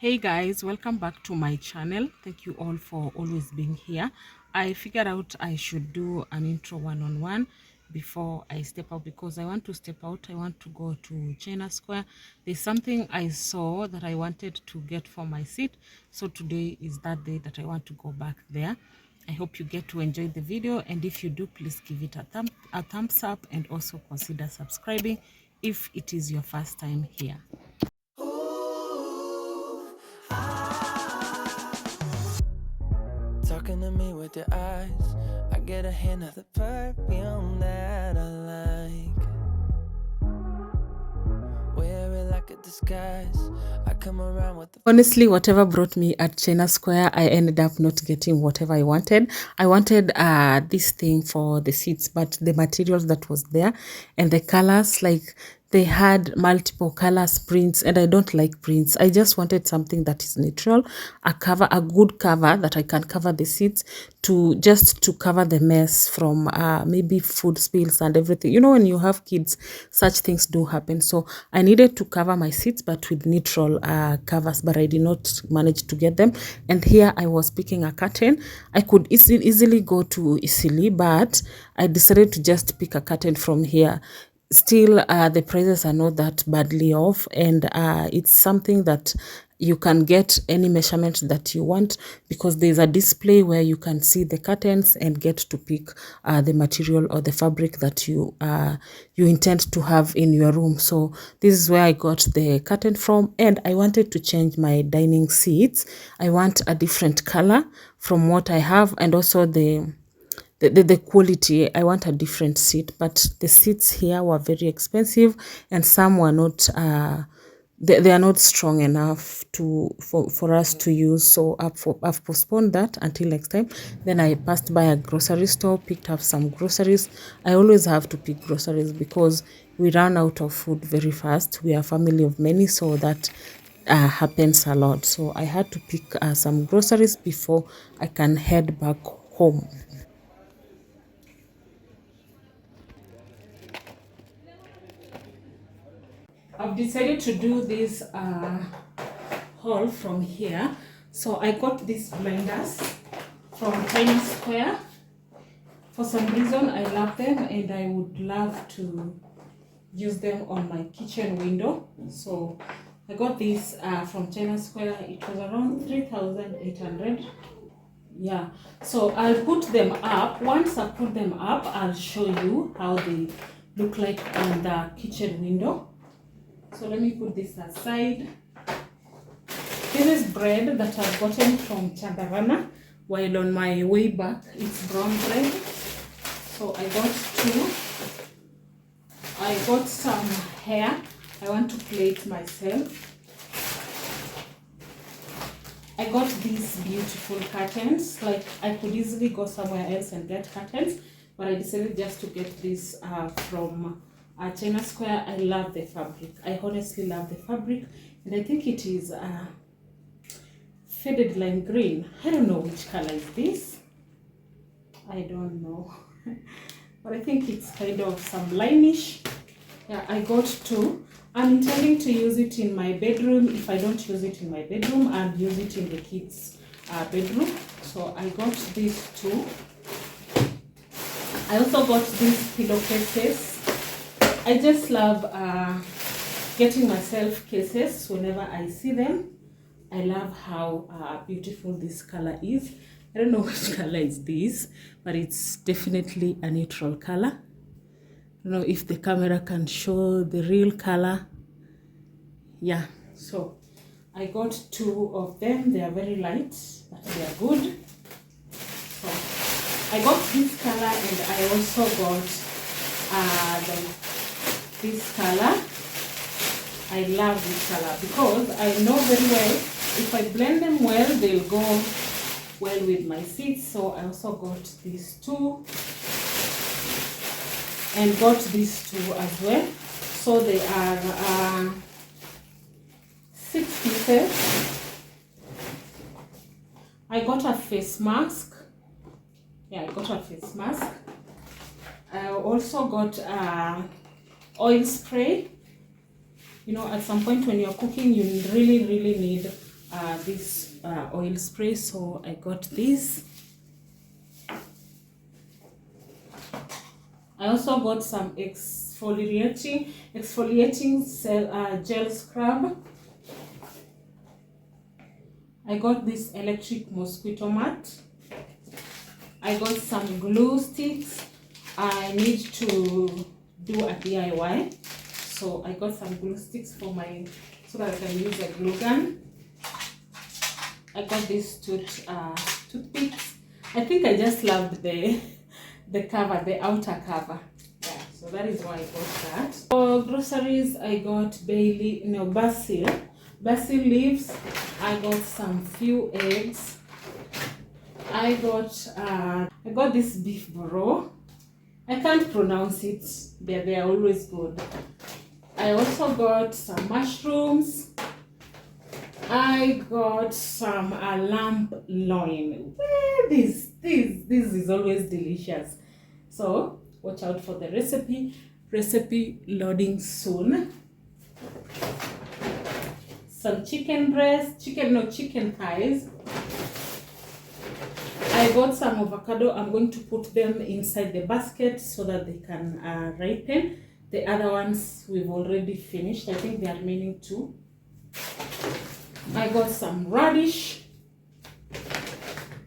Hey guys, welcome back to my channel. Thank you all for always being here. I figured out I should do an intro one-on-one before I step out, because I want to step out. I want to go to China Square. There's something I saw that I wanted to get for my seat, so today is that day that I want to go back there. I hope you get to enjoy the video, and if you do, please give it a thumbs up, and also consider subscribing if it is your first time here. Talking to me with your eyes, I get a hint of the perfume that I like. Wear it like a disguise. I come around with the Honestly, whatever brought me at China Square, I ended up not getting whatever I wanted. I wanted this thing for the seats, but the materials that was there and the colors, like they had multiple colors, prints, and I don't like prints. I just wanted something that is neutral, a good cover that I can cover the seats to cover the mess from maybe food spills and everything. You know, when you have kids, such things do happen. So I needed to cover my seats, but with neutral covers, but I did not manage to get them. And here I was picking a curtain. I could easily go to Isili, but I decided to just pick a curtain from here. Still, the prices are not that badly off, and it's something that you can get any measurement that you want, because there's a display where you can see the curtains and get to pick the material or the fabric that you intend to have in your room. So this is where I got the curtain from, and I wanted to change my dining seats. I want a different color from what I have, and also the quality. I want a different seat, but the seats here were very expensive, and some were not they are not strong enough for us to use. So I've postponed that until next time. Then I passed by a grocery store, picked up some groceries. I always have to pick groceries because we run out of food very fast. We are a family of many, so that happens a lot. So I had to pick some groceries before I can head back home. I've decided to do this haul from here. So I got these blenders from China Square. For some reason, I love them, and I would love to use them on my kitchen window. So I got this from China Square. It was around 3,800. Yeah, so I'll put them up. Once I put them up, I'll show you how they look like on the kitchen window. So let me put this aside. This is bread that I've gotten from Chandarana while on my way back. It's brown bread. So I got two. I got some hair. I want to plait myself. I got these beautiful curtains. Like, I could easily go somewhere else and get curtains, but I decided just to get this from China Square. I love the fabric. I honestly love the fabric, and I think it is faded lime green. I don't know which color is this. I don't know, but I think it's kind of some limeish. Yeah, I got two. I'm intending to use it in my bedroom. If I don't use it in my bedroom, I'll use it in the kids' bedroom. So I got these two. I also got these pillowcases. I just love getting myself cases whenever I see them. I love how beautiful this color is. I don't know which color is this, but it's definitely a neutral color. I don't know if the camera can show the real color. Yeah, so I got two of them. They are very light, but they are good. So I got this color, and I also got this color. I love this color because I know very well if I blend them well, they'll go well with my seats. So I also got these two and got these two as well. So they are 6 pieces. I got a face mask. Yeah, I got a face mask. I also got oil spray. You know, at some point when you're cooking, you really need this oil spray, so I got this. I also got some exfoliating gel scrub. I got this electric mosquito mat. I got some glue sticks. I need to do a DIY, so I got some glue sticks so that I can use a glue gun. I got these toothpicks. I think I just loved the cover, the outer cover. Yeah, so that is why I got that. For groceries, I got basil leaves. I got some few eggs. I got this beef bro. I can't pronounce it. They are always good. I also got some mushrooms. I got some lamb loin. This is always delicious. So watch out for the recipe. Recipe loading soon. Some chicken breast, chicken thighs. I got some avocado. I'm going to put them inside the basket so that they can ripen. The other ones we've already finished. I think they are remaining 2. I got some radish.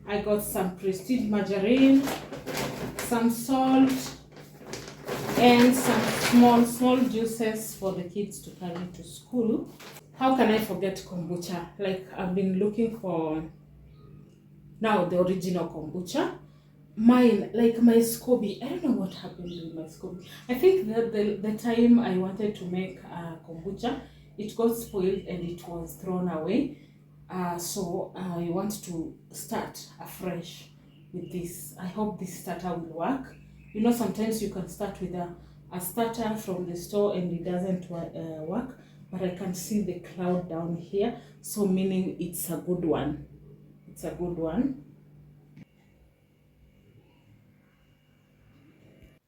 I got some Prestige margarine, some salt, and some small juices for the kids to carry to school. How can I forget kombucha? Like, I've been looking for now the original kombucha. Mine, like my SCOBY, I don't know what happened with my SCOBY. I think that the time I wanted to make kombucha, it got spoiled and it was thrown away. So I want to start afresh with this. I hope this starter will work. You know, sometimes you can start with a starter from the store and it doesn't work, but I can see the cloud down here, so meaning it's a good one. It's a good one.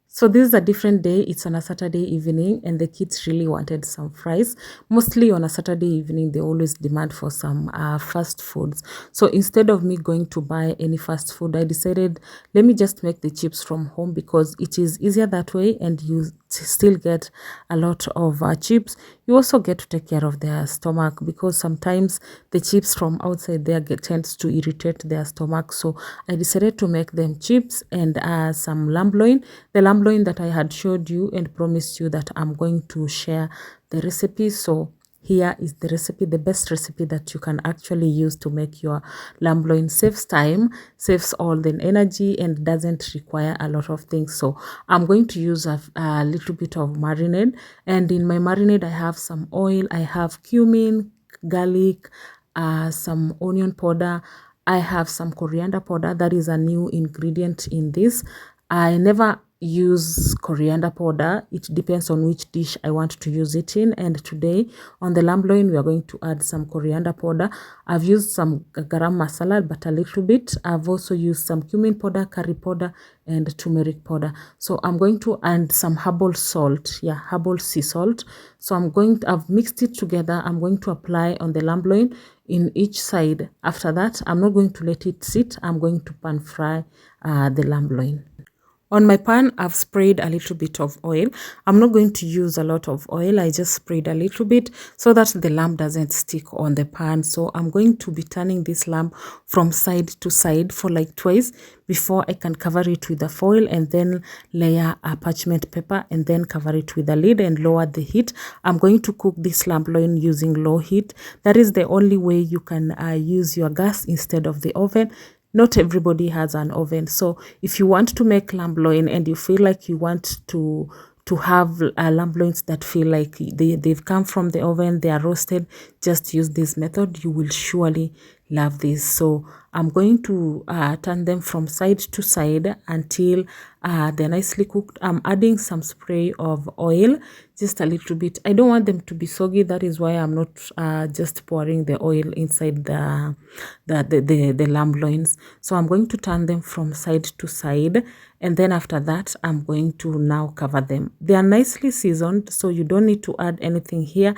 So this is a different day. It's on a Saturday evening and the kids really wanted some fries. Mostly on a Saturday evening, they always demand for some fast foods. So instead of me going to buy any fast food, I decided, let me just make the chips from home because it is easier that way and you still get a lot of chips. You also get to take care of their stomach because sometimes the chips from outside there tends to irritate their stomach. So I decided to make them chips and some lamb loin. The lamb loin that I had showed you and promised you that I'm going to share the recipe. So here is the recipe, the best recipe that you can actually use to make your lamb loin. Saves time, saves all the energy, and doesn't require a lot of things. So I'm going to use a little bit of marinade, and in my marinade I have some oil, I have cumin, garlic, some onion powder, I have some coriander powder. That is a new ingredient in this. I never use coriander powder. It depends on which dish I want to use it in, and today on the lamb loin we are going to add some coriander powder. I've used some garam masala, but a little bit. I've also used some cumin powder, curry powder, and turmeric powder. So I'm going to add some herbal salt, herbal sea salt. So I've mixed it together. I'm going to apply on the lamb loin in each side. After that, I'm not going to let it sit. I'm going to pan fry the lamb loin. On my pan, I've sprayed a little bit of oil. I'm not going to use a lot of oil. I just sprayed a little bit so that the lamb doesn't stick on the pan. So I'm going to be turning this lamb from side to side for like twice before I can cover it with the foil and then layer a parchment paper and then cover it with a lid and lower the heat. I'm going to cook this lamb loin using low heat. That is the only way you can use your gas instead of the oven. Not everybody has an oven, so if you want to make lamb loin and you feel like you want to have lamb loins that feel like they've come from the oven, they are roasted, just use this method. You will surely love this. So I'm going to turn them from side to side until they're nicely cooked. I'm adding some spray of oil, just a little bit. I don't want them to be soggy. That is why I'm not just pouring the oil inside the lamb loins. So I'm going to turn them from side to side, and then after that I'm going to now cover them. They are nicely seasoned, so you don't need to add anything here.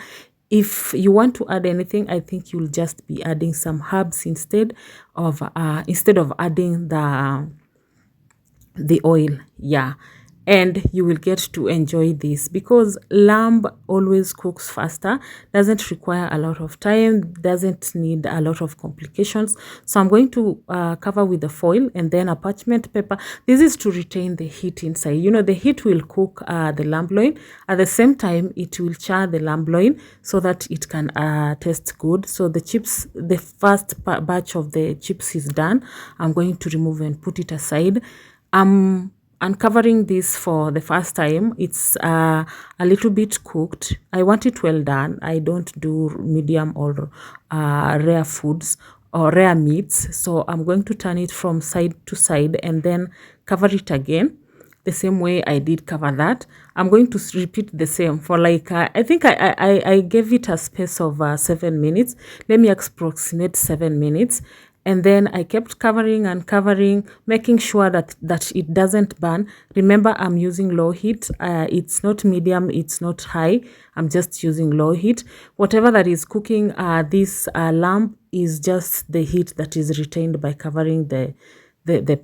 if you want to add anything, I think you'll just be adding some herbs instead of adding the oil. Yeah, and you will get to enjoy this because lamb always cooks faster, doesn't require a lot of time, doesn't need a lot of complications. So I'm going to cover with the foil and then a parchment paper. This is to retain the heat inside. You know, the heat will cook the lamb loin. At the same time, it will char the lamb loin so that it can taste good. So the chips, the first batch of the chips is done. I'm going to remove and put it aside. I'm uncovering this for the first time. It's a little bit cooked. I want it well done. I don't do medium or rare foods or rare meats. So I'm going to turn it from side to side and then cover it again the same way I did cover that. I'm going to repeat the same for like, I think I gave it a space of 7 minutes. Let me approximate 7 minutes. And then I kept covering and covering, making sure that it doesn't burn. Remember, I'm using low heat. It's not medium, it's not high. I'm just using low heat. Whatever that is cooking this lamb is just the heat that is retained by covering the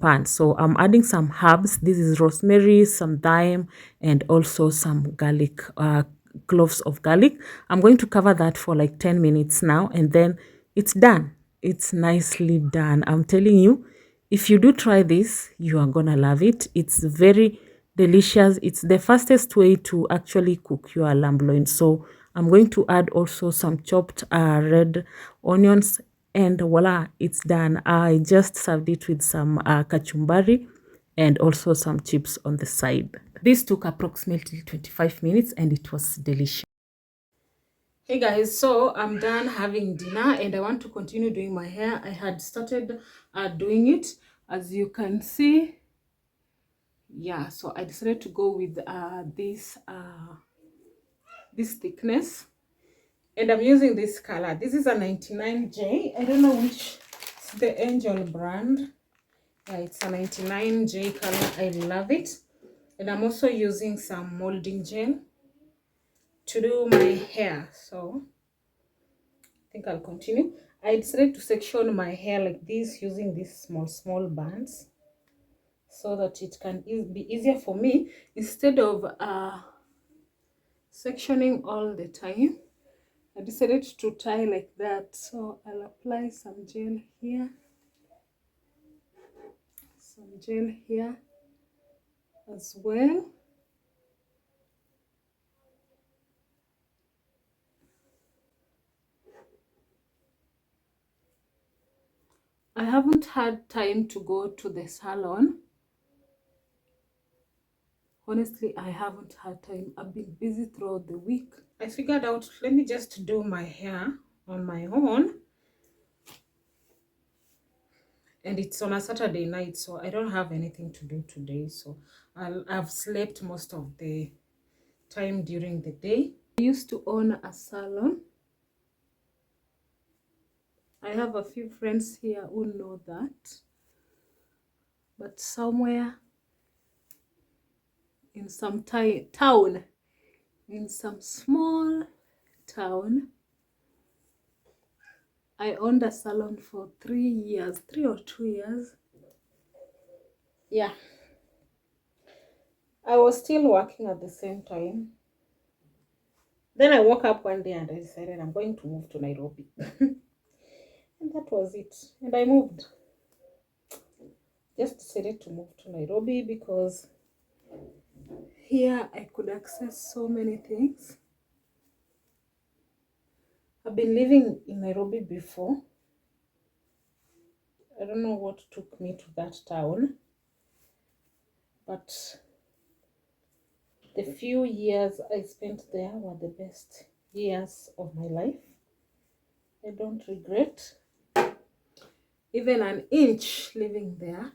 pan. So I'm adding some herbs. This is rosemary, some thyme, and also some garlic, cloves of garlic. I'm going to cover that for like 10 minutes now, and then it's done. It's nicely done. I'm telling you, if you do try this, you are gonna love it. It's very delicious. It's the fastest way to actually cook your lamb loin. So I'm going to add also some chopped red onions, and voila, it's done. I just served it with some kachumbari and also some chips on the side. This took approximately 25 minutes and it was delicious. Hey guys, so I'm done having dinner and I want to continue doing my hair. I had started doing it, as you can see. Yeah, so I decided to go with this thickness, and I'm using this color. This is a 99J. I don't know which. It's the Angel brand. Yeah, it's a 99J color. I love it. And I'm also using some molding gel to do my hair. So I think I'll continue. I decided to section my hair like this using these small bands so that it can be easier for me instead of sectioning all the time. I decided to tie like that. So I'll apply some gel here, some gel here as well. I haven't had time to go to the salon. Honestly, I haven't had time. I've been busy throughout the week. I figured out, let me just do my hair on my own. And it's on a Saturday night, so I don't have anything to do today. So I've slept most of the time during the day. I used to own a salon. I have a few friends here who know that. But somewhere in some town, in some small town, I owned a salon for 3 years, 3 or 2 years. Yeah. I was still working at the same time. Then I woke up one day and I decided I'm going to move to Nairobi. And that was it. And I moved. Just decided to move to Nairobi because here I could access so many things. I've been living in Nairobi before. I don't know what took me to that town, but the few years I spent there were the best years of my life. I don't regret even an inch living there.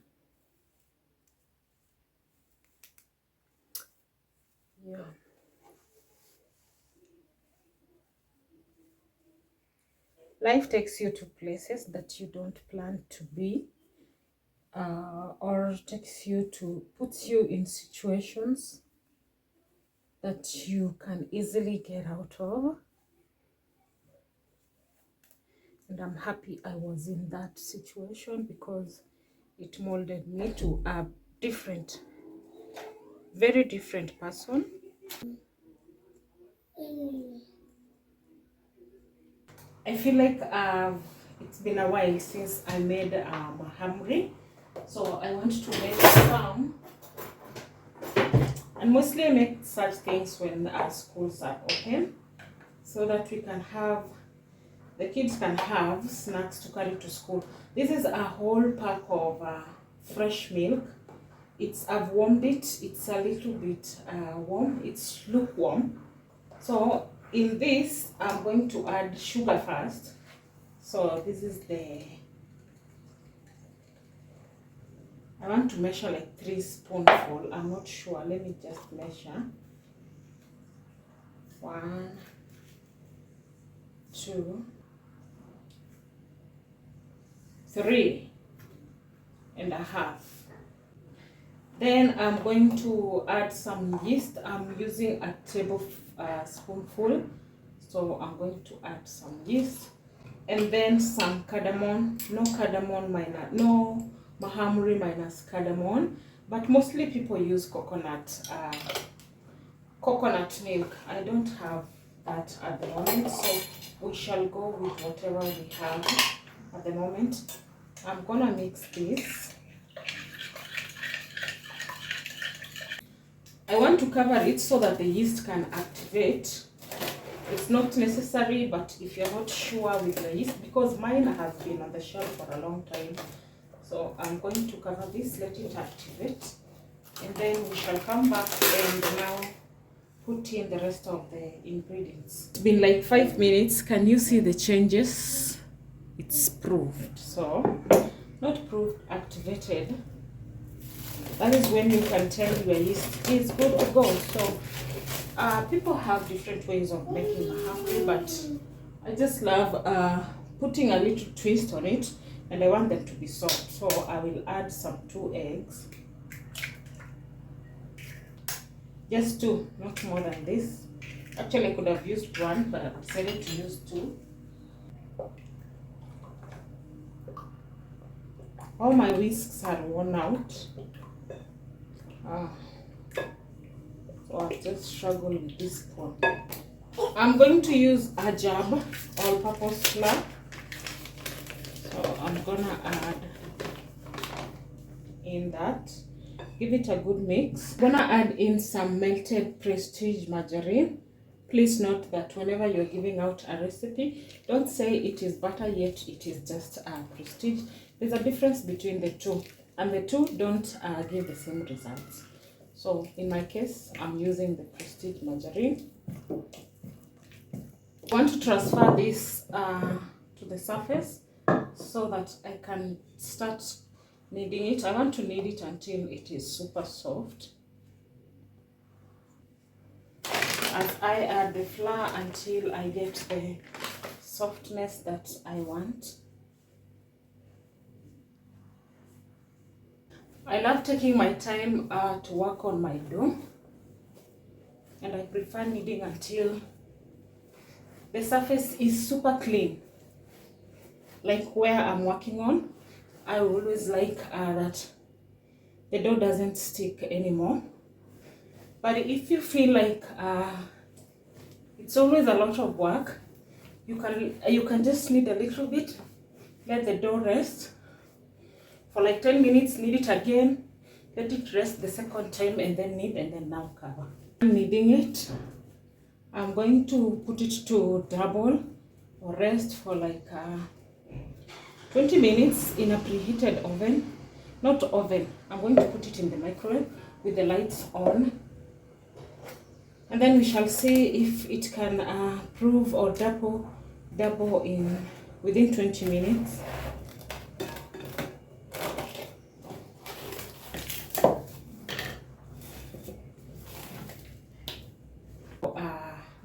Yeah. Life takes you to places that you don't plan to be, or puts you in situations that you can easily get out of. And I'm happy I was in that situation because it molded me to a different, very different person. I feel like it's been a while since I made mahamri, so I want to make some. And mostly I make such things when our schools are open, so that we can have, the kids can have snacks to carry to school. This is a whole pack of fresh milk. I've warmed it. It's a little bit warm. It's lukewarm. So in this, I'm going to add sugar first. So this is I want to measure like 3 spoonfuls. I'm not sure. Let me just measure. 1, 2, 3.5. Then I'm going to add some yeast. I'm using a tablespoonful, so I'm going to add some yeast, and then some cardamom. No mahamri minus cardamom, but mostly people use coconut milk. I don't have that at the moment, so we shall go with whatever we have at the moment. I'm gonna mix this. I want to cover it so that the yeast can activate. It's not necessary, but if you're not sure with the yeast, because mine has been on the shelf for a long time, so I'm going to cover this, let it activate, and then we shall come back and now put in the rest of the ingredients. It's been like 5 minutes. Can you see the changes? It's proved. So, not proved, activated. That is when you can tell your yeast is good to go. So people have different ways of making mahamri, but I just love putting a little twist on it, and I want them to be soft. So I will add some 2 eggs. Just 2, not more than this. Actually, I could have used 1, but I decided to use 2. All my whisks are worn out. So I'll just struggle with this one. I'm going to use a jab all-purpose flour. So I'm gonna add in that. Give it a good mix. I'm gonna add in some melted Prestige margarine. Please note that whenever you're giving out a recipe, don't say it is butter, yet it is just Prestige. There's a difference between the two, and the two don't give the same results. So in my case, I'm using the Prestige margarine. I want to transfer this to the surface so that I can start kneading it. I want to knead it until it is super soft. As I add the flour until I get the softness that I want. I love taking my time to work on my dough, and I prefer kneading until the surface is super clean. Like where I'm working on, I always like that the dough doesn't stick anymore. But if you feel like it's always a lot of work, you can just knead a little bit, let the dough rest for like 10 minutes, knead it again, let it rest the second time, and then knead, and then now cover. I'm kneading it. I'm going to put it to double or rest for like 20 minutes in a preheated oven. Not oven, I'm going to put it in the microwave with the lights on. And then we shall see if it can prove or double in within 20 minutes.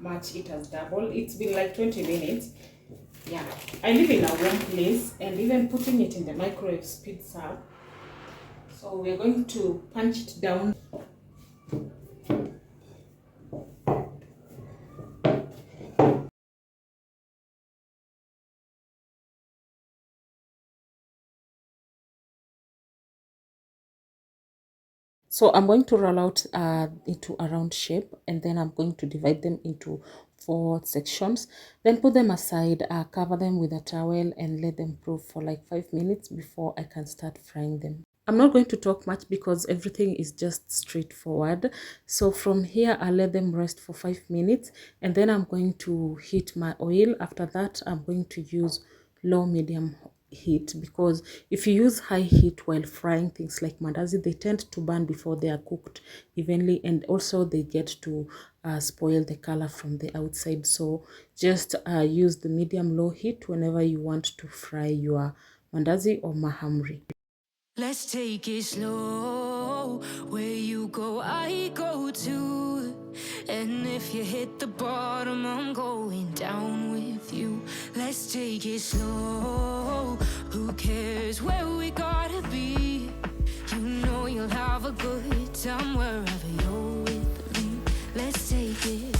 Much it has doubled. It's been like 20 minutes. Yeah, I live in a warm place, and even putting it in the microwave speeds up. So we're going to punch it down. So I'm going to roll out into a round shape, and then I'm going to divide them into 4 sections, then put them aside, cover them with a towel and let them proof for like 5 minutes before I can start frying them. I'm not going to talk much because everything is just straightforward. So from here, I'll let them rest for 5 minutes, and then I'm going to heat my oil. After that, I'm going to use low medium heat, because if you use high heat while frying things like mandazi, they tend to burn before they are cooked evenly, and also they get to spoil the color from the outside. So just use the medium low heat whenever you want to fry your mandazi or mahamri. Let's take it slow. Where you go, I go too. And if you hit the bottom, I'm going down with you. Let's take it slow. Who cares where we gotta be? You know you'll have a good time wherever you're with me. Let's take it.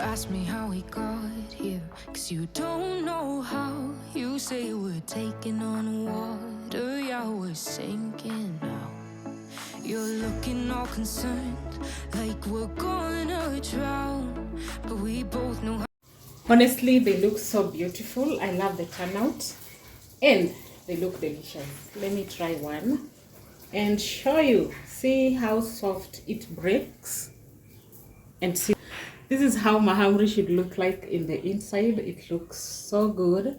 Ask me how we got here, 'cause you don't know how. You say we're taking on water, yeah, we're sinking now. You're looking all concerned, like we're gonna drown, but we both know how. Honestly, they look so beautiful. I love the turnout, and they look delicious. Let me try one and show you. See how soft it breaks, and see, this is how mahamri should look like in the inside. It looks so good.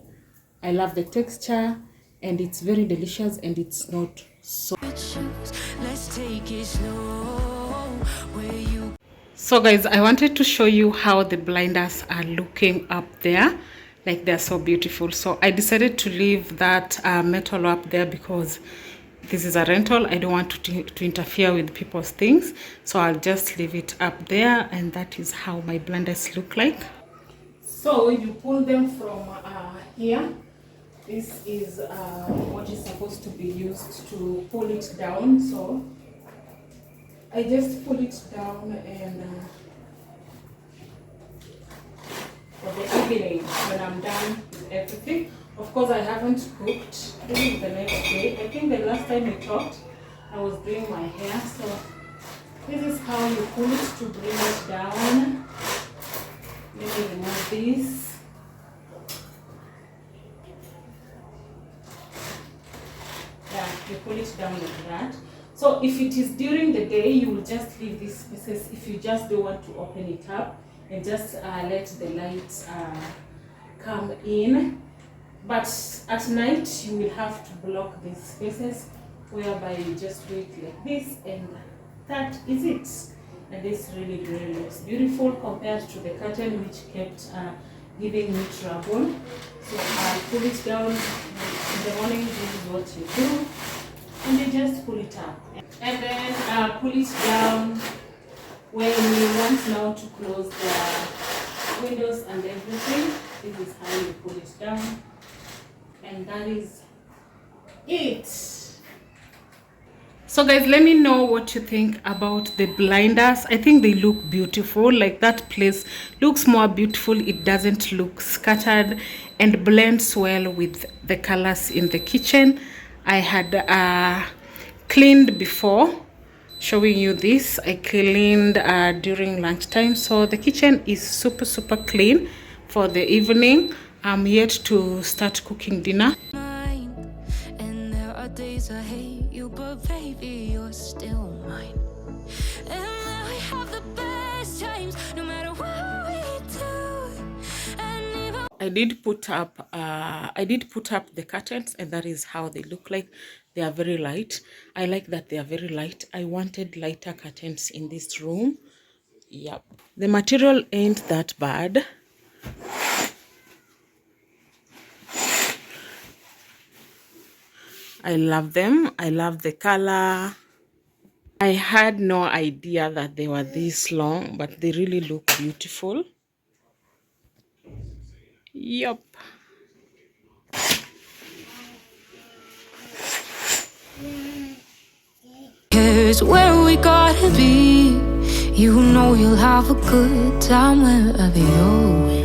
I love the texture, and it's very delicious, and it's not so. Let's take it slow. Where you. So guys, I wanted to show you how the blinders are looking up there. Like, they're so beautiful. So I decided to leave that metal up there because this is a rental. I don't want to interfere with people's things. So I'll just leave it up there, and that is how my blenders look like. So you pull them from here. This is what is supposed to be used to pull it down. So I just pull it down, and for the evening when I'm done with everything. Of course, I haven't cooked. This is the next day. I think the last time we talked, I was doing my hair. So this is how you pull it to bring it down. Let me remove this. Yeah, you pull it down like that. So if it is during the day, you will just leave these spaces if you just don't want to open it up, and just let the light come in. But at night, you will have to block these spaces, whereby you just do it like this, and that is it. And this really, really looks beautiful compared to the curtain, which kept giving me trouble. So I'll pull it down in the morning. This is what you do, and you just pull it up, and then pull it down when you want now to close the windows and everything. This is how you pull it down, and that is it. So guys, let me know what you think about the blinders. I think they look beautiful. Like, that place looks more beautiful. It doesn't look scattered, and blends well with the colors in the kitchen. I had cleaned before showing you this. I cleaned during lunchtime, so the kitchen is super clean for the evening. I'm yet to start cooking dinner. And there are days I hate you, but baby, you're still mine. And we have the best times, no matter what we do. And even I did put up the curtains, and that is how they look like. They are very light. I like that they are very light. I wanted lighter curtains in this room. Yep. The material ain't that bad. I love them. I love the color. I had no idea that they were this long, but they really look beautiful. Yup. There's where we gotta be. You know you'll have a good time wherever you're with